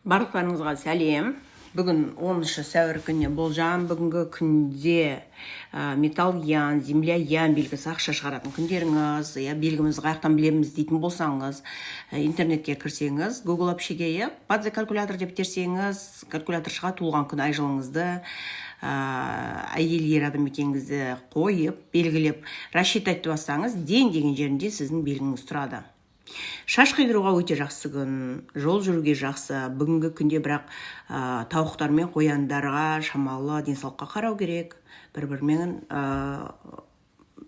Барлықтарыңызға сәлем. Бүгін 10 сәуір күніне болжам. Бүгінгі күнде металл ян, земля ян белгісі ақша шығаратын күндеріңіз, белгіміз қаяқтан білеміз дейтін болсаңыз, интернетке кірсеңіз, Google апшеге бадзе калькулятор деп терсеңіз, калькулятор шыға туылған күн ай жылыңызды, әйел ер адам екеніңізді қойып, белгілеп, рассчитать бассаңыз, ден деген жерінде сіздің белгіңіз тұрады. Шаш қидыруға өте жақсы күн, жол жүруге жақсы. Бүгінгі күнде бірақ тауықтар мен қояндарға шамалы денсаулыққа қарау керек. Бір-бірімен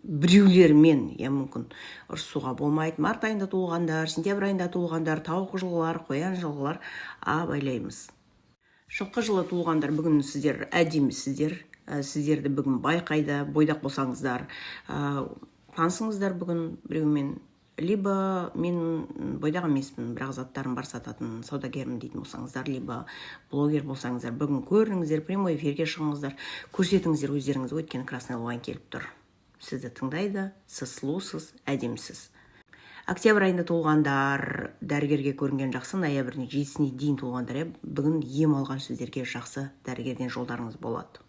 біреулермен мүмкін ұрсуға болмайды. Март айында туылғандар, сентябрь айында туылғандар, тауық жылғылар, қоян жылғылар байлаймыз. Жылқы жылы туылғандар, бүгін сіздер әдемісіздер. Сіздерді бүгін байқайды, бойдақ болсаңыздар, танысыңыздар бүгін біреумен. Либо мен бойдақ емеспін, бірақ заттарым бар сататын саудагермін дейтін болсаңыздар, либо блогер болсаңыздар, бүгін көріңіздер, прямой эфирге шығыңыздар, көрсетіңіздер өздеріңіз, өткен красный луан келіп тұр. Сізді тыңдайды, сіз сұлусыз, әдемісіз. Октябрь айында туылғандар, дәрігерге көрінген жақсы, ноябрьдің 7-сіне дейін туылғандар, бүгін ем алған сіздерге жақсы дәрігерден жолдарыңыз болады.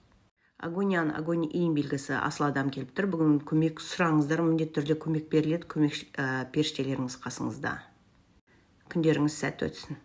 Агониян, агонь ең белгісі асыл адам келіп тұр. Бүгін көмек сұраңыздар, міндетті түрде көмек беріледі, көмек періштелеріңіз қасыңызда. Күндеріңіз сәтті өтсін.